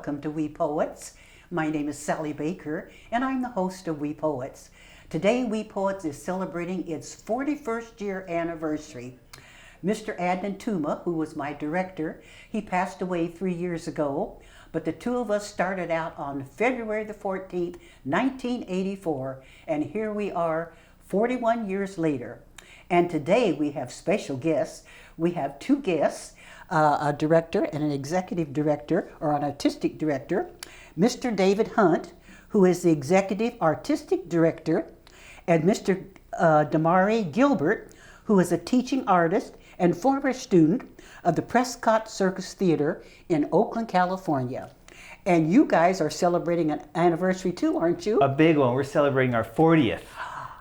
welcome to We Poets. My name is Sally Baker, and I'm the host of We Poets. Today, We Poets is celebrating its 41st year anniversary. Mr. Adnan Tuma, who was my director, he passed away 3 years ago, but the two of us started out on February the 14th, 1984, and here we are 41 years later. And today we have special guests. We have two guests, a director and an executive director, or an artistic director, Mr. David Hunt, who is the executive artistic director, and Mr. Damari Gilbert, who is a teaching artist and former student of the Prescott Circus Theater in Oakland, California. And you guys are celebrating an anniversary too, aren't you? A big one. We're celebrating our 40th.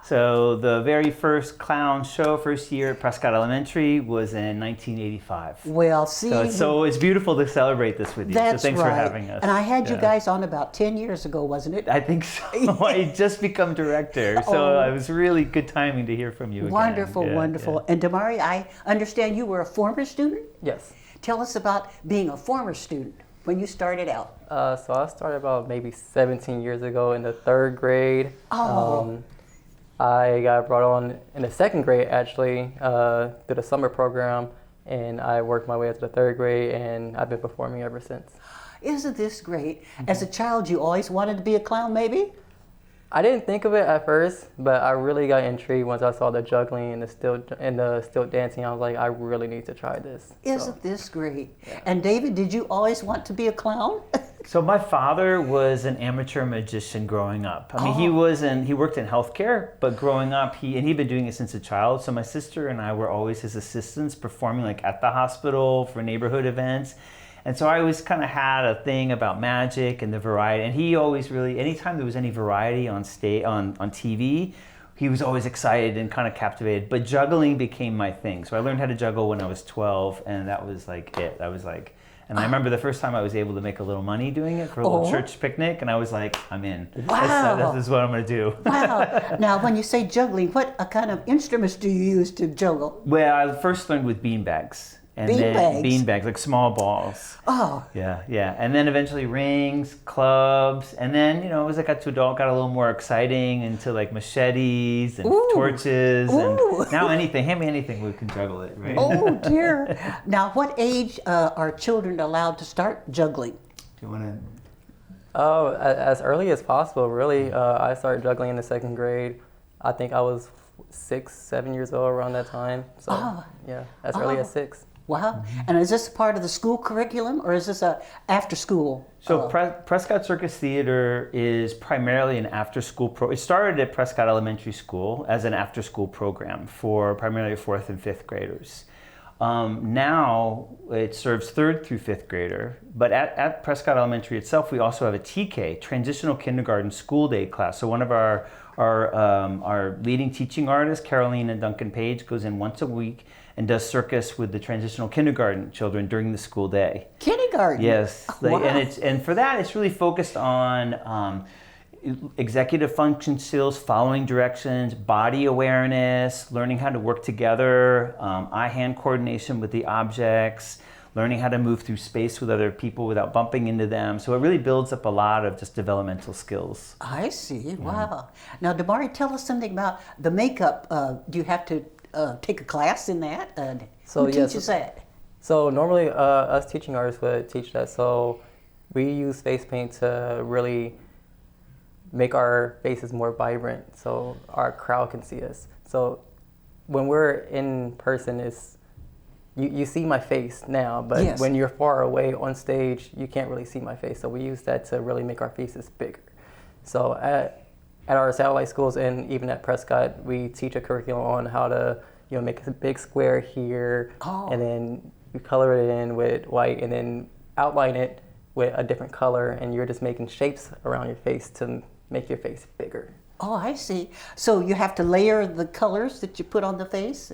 So the very first clown show, first year at Prescott Elementary, was in 1985. Well, see. So it's beautiful to celebrate this with you. That's so thanks right. for having us. And I had you guys on about 10 years ago, wasn't it? I think so. I had just become director, so it was really good timing to hear from you again. Wonderful, wonderful. And Damari, I understand you were a former student? Yes. Tell us about being a former student when you started out. So I started about maybe 17 years ago in the third grade. I got brought on in the second grade, actually, through the summer program, and I worked my way up to the third grade, and I've been performing ever since. Isn't this great? As a child, you always wanted to be a clown, maybe? I didn't think of it at first, but I really got intrigued once I saw the juggling and the stilt dancing. I was like, I really need to try this. Isn't this great? Yeah. And David, did you always want to be a clown? So my father was an amateur magician growing up. I mean, he worked in healthcare, but growing up, he'd been doing it since a child. So my sister and I were always his assistants, performing like at the hospital for neighborhood events. And so I always kind of had a thing about magic and the variety. And he always really, anytime there was any variety on TV, he was always excited and kind of captivated. But juggling became my thing. So I learned how to juggle when I was 12, and that was like it. And I remember the first time I was able to make a little money doing it for a little church picnic, and I was like, I'm in. Wow. This is what I'm going to do. Wow. Now, when you say juggling, what kind of instruments do you use to juggle? Well, I first learned with beanbags. Beanbags, like small balls. Oh. Yeah. And then eventually rings, clubs, and then, as I got to adult, got a little more exciting into like machetes and torches. And now hand me anything, we can juggle it, right? Oh, dear. Now, what age are children allowed to start juggling? Do you want to? Oh, as early as possible, really. I started juggling in the second grade. I think I was 6, 7 years old around that time. So, as early as 6. Wow. And is this part of the school curriculum, or is this a after school? So Prescott Circus Theater is primarily an after school It started at Prescott Elementary School as an after school program for primarily 4th and 5th graders. Now it serves 3rd through 5th grader, but at Prescott Elementary itself, we also have a TK, Transitional Kindergarten School Day class. So one of our leading teaching artists, Caroline and Duncan Page, goes in once a week and does circus with the transitional kindergarten children during the school day. Kindergarten? Yes. Wow. And for that, it's really focused on executive function skills, following directions, body awareness, learning how to work together, eye-hand coordination with the objects, learning how to move through space with other people without bumping into them. So it really builds up a lot of just developmental skills. I see. Wow. Now, Damari, tell us something about the makeup. Do you have to take a class in that? Who teaches that? So normally us teaching artists would teach that. So we use face paint to really make our faces more vibrant so our crowd can see us. So when we're in person, you see my face now, but when you're far away on stage, you can't really see my face. So we use that to really make our faces bigger. So at our satellite schools and even at Prescott, we teach a curriculum on how to make a big square here, and then you color it in with white and then outline it with a different color, and you're just making shapes around your face to make your face bigger. Oh, I see. So you have to layer the colors that you put on the face?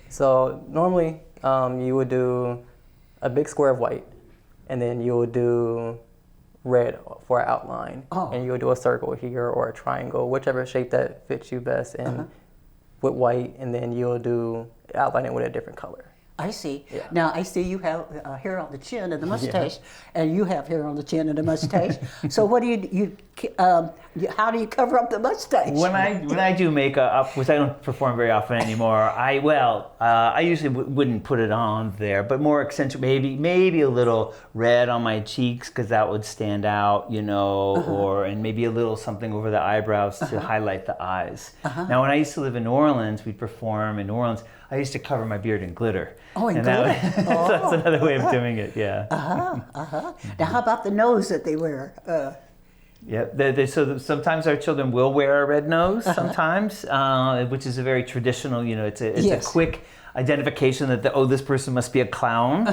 So normally you would do a big square of white, and then you would do red for an outline, and you would do a circle here or a triangle, whichever shape that fits you best, and with white, and then you'll outline it with a different color. I see. Yeah. Now I see you have hair on the chin and the mustache, and you have hair on the chin and the mustache. So what do how do you cover up the mustache? When I do makeup, which I don't perform very often anymore, I usually wouldn't put it on there, but more accentuate, maybe a little red on my cheeks because that would stand out, you know, and maybe a little something over the eyebrows to highlight the eyes. Now, when I used to live in New Orleans, we'd perform in New Orleans. I used to cover my beard in glitter. Oh, in and glitter. So that's another way of doing it. Yeah. Now, how about the nose that they wear? Yeah, so sometimes our children will wear a red nose sometimes, which is a very traditional, you know, it's a quick identification that this person must be a clown.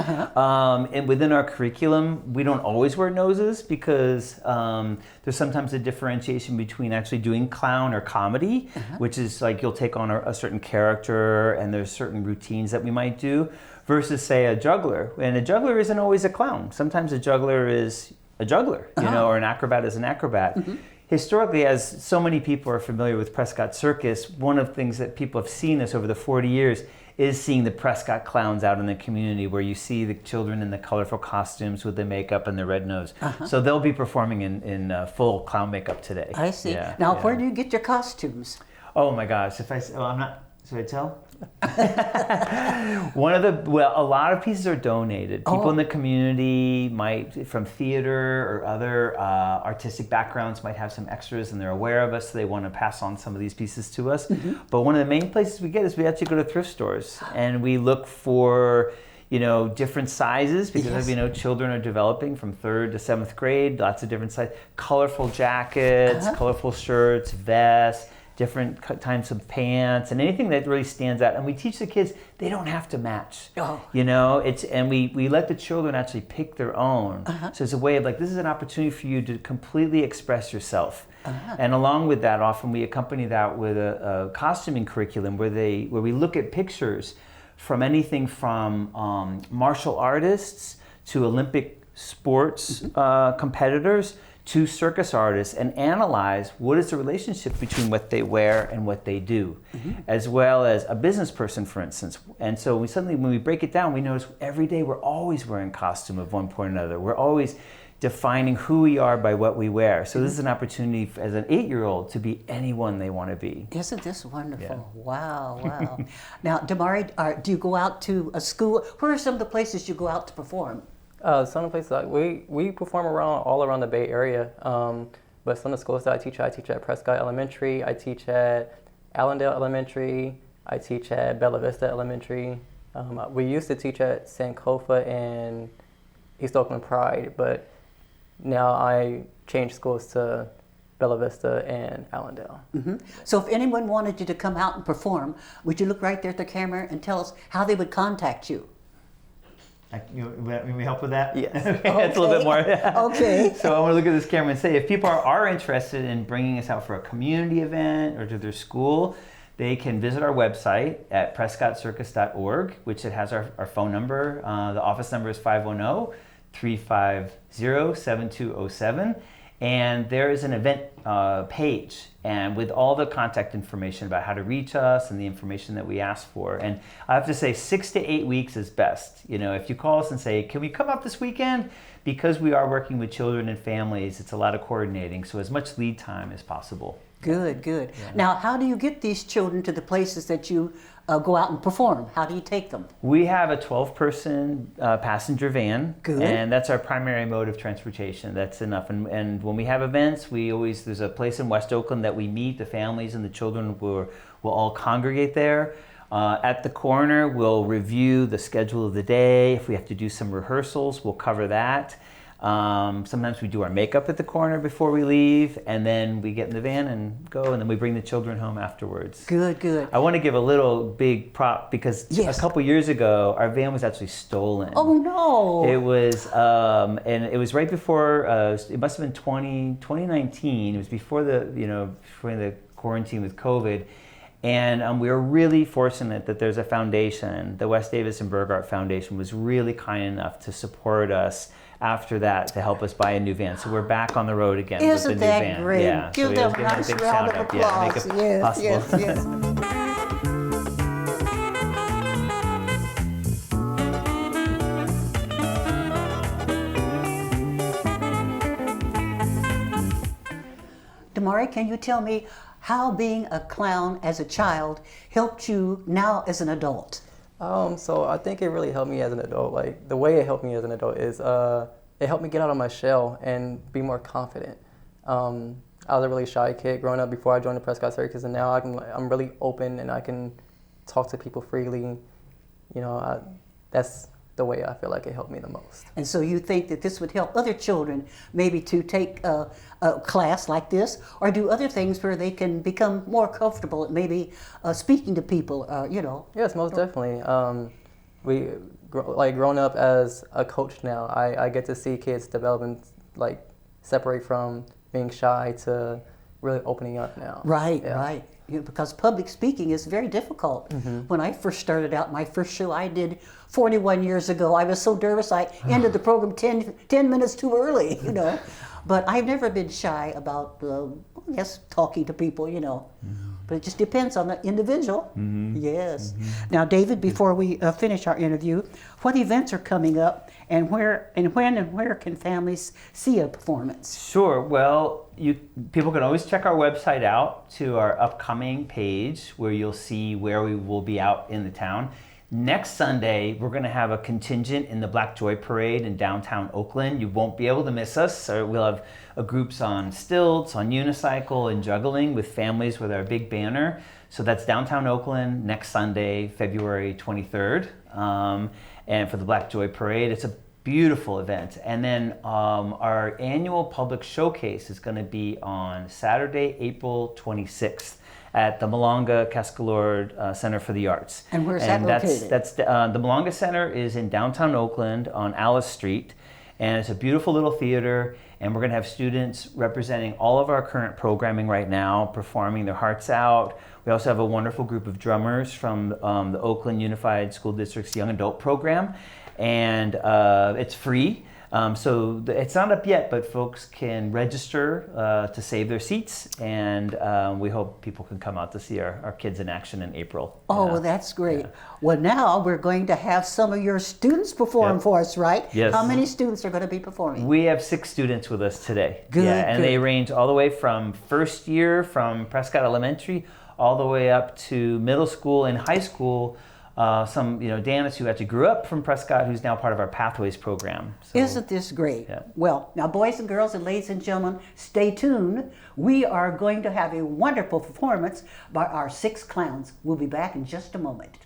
And within our curriculum, we don't always wear noses because there's sometimes a differentiation between actually doing clown or comedy, which is like you'll take on a certain character and there's certain routines that we might do, versus say a juggler. And a juggler isn't always a clown. Sometimes a juggler is a juggler, you know, or an acrobat is an acrobat. Historically, as so many people are familiar with Prescott Circus, one of the things that people have seen us over the 40 years is seeing the Prescott clowns out in the community, where you see the children in the colorful costumes with the makeup and the red nose. So they'll be performing in full clown makeup today. I see. Yeah, Now, yeah. where do you get your costumes? Oh my gosh! I'm not. Should I tell? A lot of pieces are donated. People in the community might, from theater or other artistic backgrounds, might have some extras and they're aware of us, so they want to pass on some of these pieces to us. But one of the main places we get is we actually go to thrift stores and we look for, you know, different sizes because as we know, children are developing from 3rd to 7th grade, lots of different sizes, colorful jackets, colorful shirts, vests, different types of pants, and anything that really stands out. And we teach the kids they don't have to match. You know, and we let the children actually pick their own. So it's a way of like, this is an opportunity for you to completely express yourself. And along with that, often we accompany that with a costuming curriculum where we look at pictures from anything from martial artists to Olympic sports competitors to circus artists and analyze what is the relationship between what they wear and what they do, as well as a business person, for instance. And so when we break it down, we notice every day we're always wearing costume of one point or another. We're always defining who we are by what we wear. So this is an opportunity as an 8-year-old to be anyone they want to be. Isn't this wonderful? Yeah. Wow. Now, Damari, do you go out to a school? Where are some of the places you go out to perform? Some of the places we perform all around the Bay Area, but some of the schools that I teach at Prescott Elementary, I teach at Allendale Elementary, I teach at Bella Vista Elementary. We used to teach at Sankofa and East Oakland Pride, but now I changed schools to Bella Vista and Allendale. So if anyone wanted you to come out and perform, would you look right there at the camera and tell us how they would contact you? You want me help with that? Yes. Okay. That's a little bit more. Okay. So I want to look at this camera and say, if people are interested in bringing us out for a community event or to their school, they can visit our website at prescottcircus.org, which it has our phone number. The office number is 510-350-7207. And there is an event page, and with all the contact information about how to reach us and the information that we ask for. And I have to say 6 to 8 weeks is best. You know, if you call us and say, can we come out this weekend? Because we are working with children and families, it's a lot of coordinating, so as much lead time as possible. Good. Yeah. Now, how do you get these children to the places that you go out and perform? How do you take them? We have a 12-person passenger van, and that's our primary mode of transportation. That's enough. And when we have events, there's a place in West Oakland that we meet. The families and the children will all congregate there. At the corner, we'll review the schedule of the day. If we have to do some rehearsals, we'll cover that. Sometimes we do our makeup at the corner before we leave, and then we get in the van and go, and then we bring the children home afterwards. Good. I want to give a little big prop because a couple years ago, our van was actually stolen. Oh no! It was, and it was right before. It must have been 2019. It was before the quarantine with COVID. And we were really fortunate that there's a foundation, the West Davis and Burgart Foundation was really kind enough to support us after that to help us buy a new van. So we're back on the road again with the new van. Isn't that great? Yeah. Give them a nice round of applause. Make it possible. Yes. Damari, can you tell me how being a clown as a child helped you now as an adult? So I think it really helped me as an adult. Like the way it helped me as an adult is it helped me get out of my shell and be more confident. I was a really shy kid growing up before I joined the Prescott Circus, and now I'm really open and I can talk to people freely. You know, that's the way I feel like it helped me the most. And so you think that this would help other children maybe to take a class like this, or do other things where they can become more comfortable at maybe speaking to people, you know? Yes, most definitely. Growing up as a coach now, I get to see kids develop and like separate from being shy to really opening up now. Right, Yeah. right. Because public speaking is very difficult. When I first started out, my first show I did 41 years ago, I was so nervous I ended the program 10 minutes too early, you know. But I've never been shy about, I guess, talking to people, you know. But it just depends on the individual. Yes. Now, David, before we finish our interview, what events are coming up, and when and where can families see a performance? Sure. Well, people can always check our website out to our upcoming page where you'll see where we will be out in the town. Next Sunday, we're going to have a contingent in the Black Joy Parade in downtown Oakland. You won't be able to miss us. So we'll have groups on stilts, on unicycle, and juggling with families with our big banner. So that's downtown Oakland next Sunday, February 23rd. And for the Black Joy Parade, it's a beautiful event. And then our annual public showcase is going to be on Saturday, April 26th. At the Malanga Cascalord Center for the Arts. And where's that located? The Malanga Center is in downtown Oakland on Alice Street, and it's a beautiful little theater, and we're going to have students representing all of our current programming right now, performing their hearts out. We also have a wonderful group of drummers from the Oakland Unified School District's Young Adult Program, and it's free. So it's not up yet, but folks can register to save their seats, and we hope people can come out to see our kids in action in April. Oh, well, that's great. Yeah. Well, now we're going to have some of your students perform for us, right? Yes. How many students are going to be performing? We have 6 students with us today. Good, and good. they range all the way from first year from Prescott Elementary all the way up to middle school and high school. Danis, who actually grew up from Prescott, who's now part of our Pathways program. So, Isn't this great? Yeah. Well, now, boys and girls and ladies and gentlemen, stay tuned. We are going to have a wonderful performance by our 6 clowns. We'll be back in just a moment.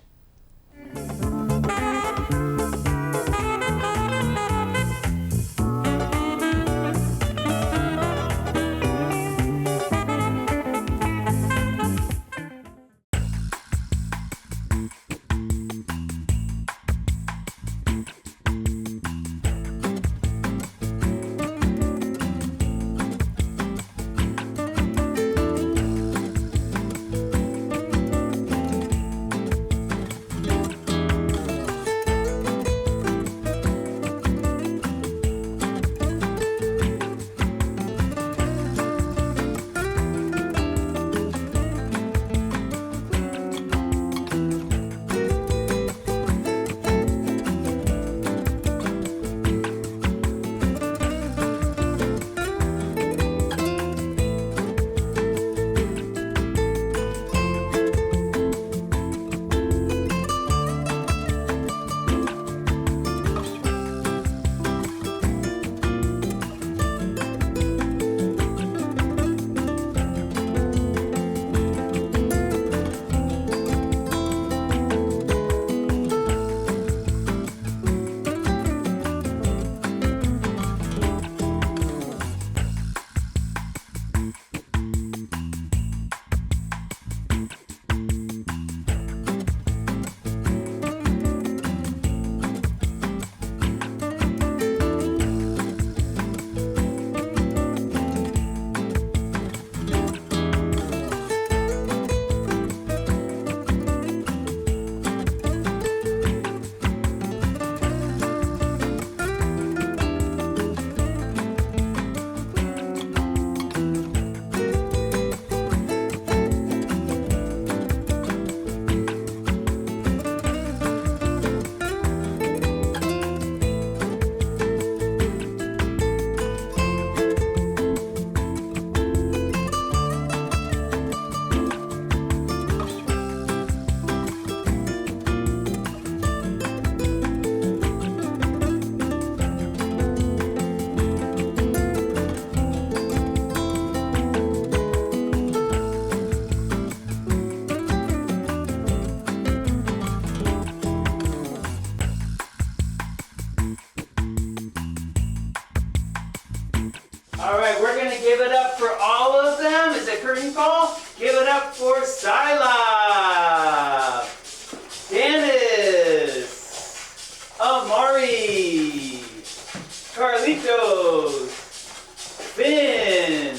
Finn,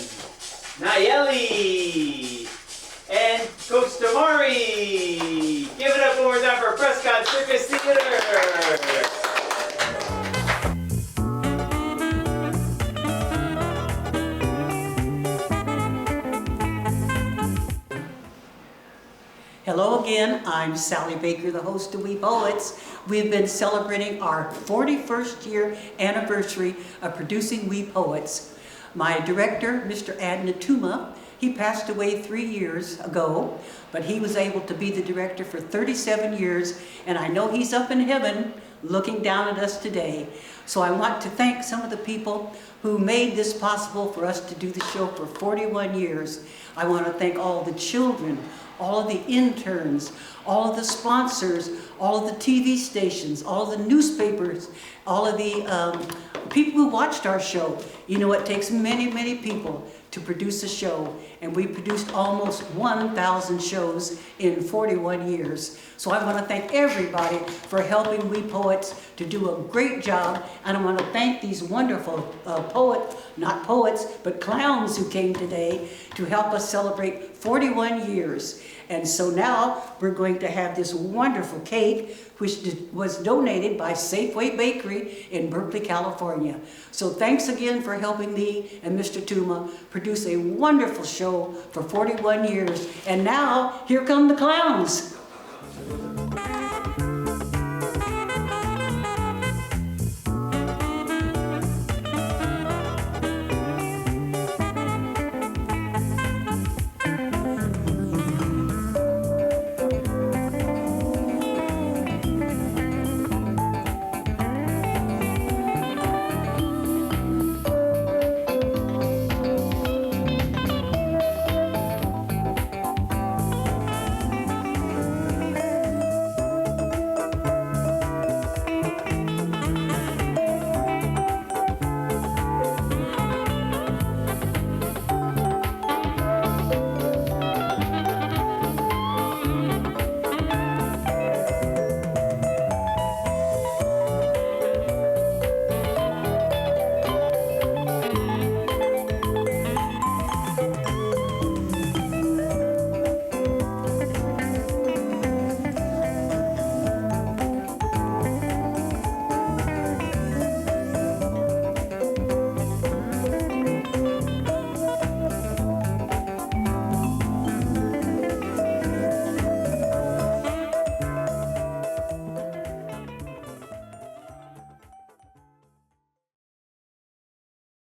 Nayeli, and Coach Damari. Give it up one more time for Prescott Circus Theater. Hello again, I'm Sally Baker, the host of We Poets. We've been celebrating our 41st year anniversary of producing We Poets. My director, Mr. Adnan Tuma, he passed away 3 years ago, but he was able to be the director for 37 years, and I know he's up in heaven looking down at us today. So I want to thank some of the people who made this possible for us to do the show for 41 years. I want to thank all the children, all of the interns, all of the sponsors, all of the TV stations, all of the newspapers, all of the people who watched our show. You know, it takes many, many people to produce a show, and we produced almost 1,000 shows in 41 years. So I want to thank everybody for helping We Poets to do a great job, and I want to thank these wonderful not poets, but clowns who came today to help us celebrate 41 years. And so now we're going to have this wonderful cake, which was donated by Safeway Bakery in Berkeley, California. So thanks again for helping me and Mr. Tuma produce a wonderful show for 41 years. And now, here come the clowns.